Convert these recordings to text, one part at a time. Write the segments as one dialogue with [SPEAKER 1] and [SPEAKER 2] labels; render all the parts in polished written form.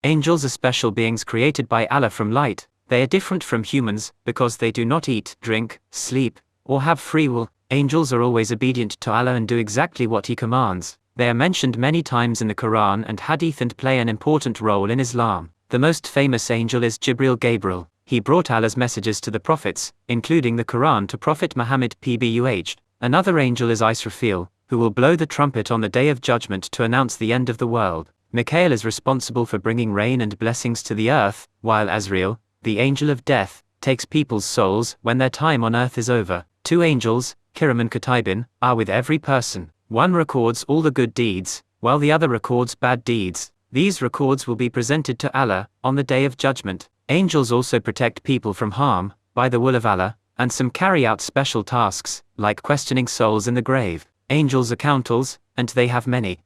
[SPEAKER 1] Angels are special beings created by Allah from light. They are different from humans because they do not eat, drink, sleep, or have free will. Angels are always obedient to Allah and do exactly what He commands. They are mentioned many times in the Quran and Hadith and play an important role in Islam. The most famous angel is Jibril Gabriel. He brought Allah's messages to the prophets, including the Quran to Prophet Muhammad PBUH. Another angel is Israfil, who will blow the trumpet on the Day of Judgment to announce the end of the world. Mikael is responsible for bringing rain and blessings to the earth, while Azrael, the angel of death, takes people's souls when their time on earth is over. Two angels, Kiram and Katibin, are with every person. One records all the good deeds, while the other records bad deeds. These records will be presented to Allah on the Day of Judgment. Angels also protect people from harm, by the will of Allah, and some carry out special tasks, like questioning souls in the grave. Angels are counters, and they have many.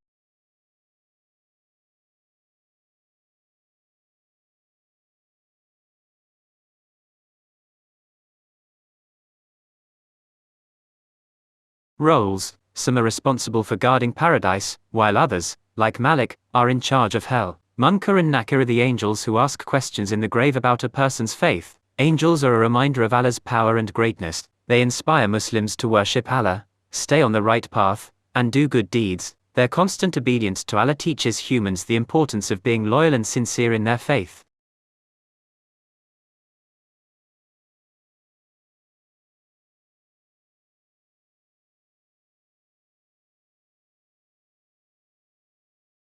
[SPEAKER 1] Roles. Some are responsible for guarding paradise, while others, like Malik, are in charge of hell. Munkar and Nakir are the angels who ask questions in the grave about a person's faith. Angels are a reminder of Allah's power and greatness. They inspire Muslims to worship Allah, stay on the right path, and do good deeds. Their constant obedience to Allah teaches humans the importance of being loyal and sincere in their faith.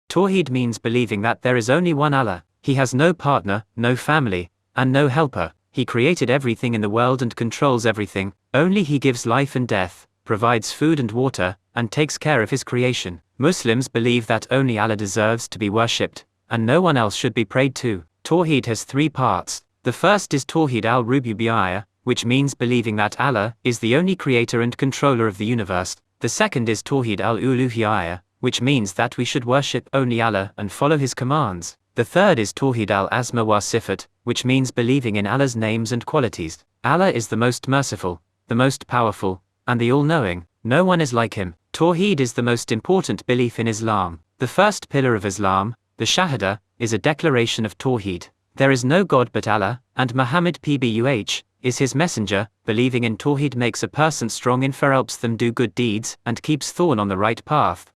[SPEAKER 1] Tawheed means believing that there is only one Allah. He has no partner, no family, and no helper. He created everything in the world and controls everything. Only He gives life and death, provides food and water, and takes care of His creation. Muslims believe that only Allah deserves to be worshipped, and no one else should be prayed to. Tawheed has three parts. The first is Tawheed al-Rububiyyah, which means believing that Allah is the only creator and controller of the universe. The second is Tawheed al-Uluhiyyah, which means that we should worship only Allah and follow His commands. The third is Tawheed al-Asma wa Sifat, which means believing in Allah's names and qualities. Allah is the most merciful, the most powerful, and the all-knowing. No one is like Him. Tawheed is the most important belief in Islam. The first pillar of Islam, the Shahada, is a declaration of Tawheed. There is no God but Allah, and Muhammad PBUH is His messenger. Believing in Tawheed makes a person strong in faith, helps them do good deeds, and keeps them on the right path.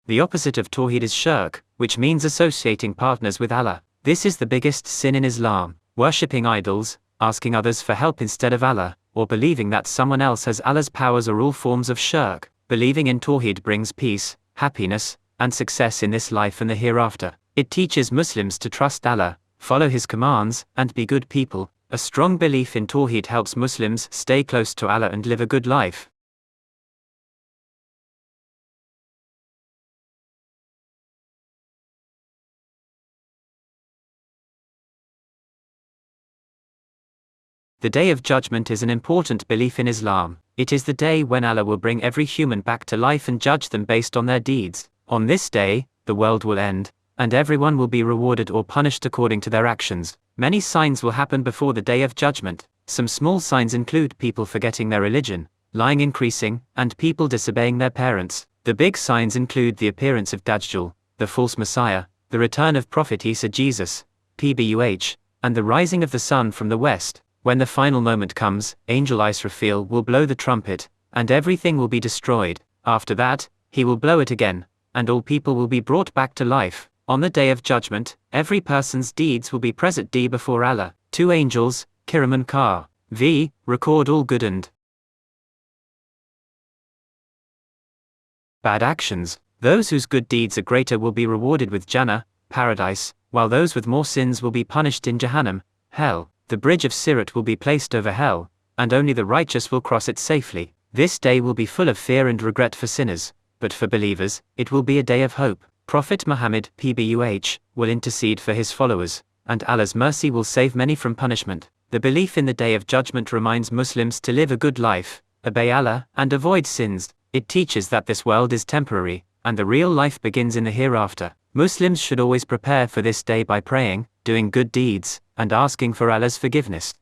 [SPEAKER 1] The opposite of Tawheed is Shirk, which means associating partners with Allah. This is the biggest sin in Islam. Worshipping idols, asking others for help instead of Allah, or believing that someone else has Allah's powers are all forms of Shirk. Believing in Tawheed brings peace, happiness, and success in this life and the hereafter. It teaches Muslims to trust Allah, follow His commands, and be good people. A strong belief in Tawheed helps Muslims stay close to Allah and live a good life. The Day of Judgment is an important belief in Islam. It is the day when Allah will bring every human back to life and judge them based on their deeds. On this day, the world will end, and everyone will be rewarded or punished according to their actions. Many signs will happen before the Day of Judgment. Some small signs include people forgetting their religion, lying increasing, and people disobeying their parents. The big signs include the appearance of Dajjal, the false Messiah, the return of Prophet Isa Jesus, PBUH, and the rising of the sun from the west. When the final moment comes, Angel Israfil will blow the trumpet, and everything will be destroyed. After that, he will blow it again, and all people will be brought back to life. On the Day of Judgment, every person's deeds will be present before Allah. Two angels, Kiram and Ka, record all good and bad actions. Those whose good deeds are greater will be rewarded with Jannah, paradise, while those with more sins will be punished in Jahannam, hell. The bridge of Sirat will be placed over hell, and only the righteous will cross it safely. This day will be full of fear and regret for sinners, but for believers, it will be a day of hope. Prophet Muhammad PBUH will intercede for his followers, and Allah's mercy will save many from punishment. The belief in the Day of Judgment reminds Muslims to live a good life, obey Allah, and avoid sins. It teaches that this world is temporary, and the real life begins in the hereafter. Muslims should always prepare for this day by praying, doing good deeds, and asking for Allah's forgiveness.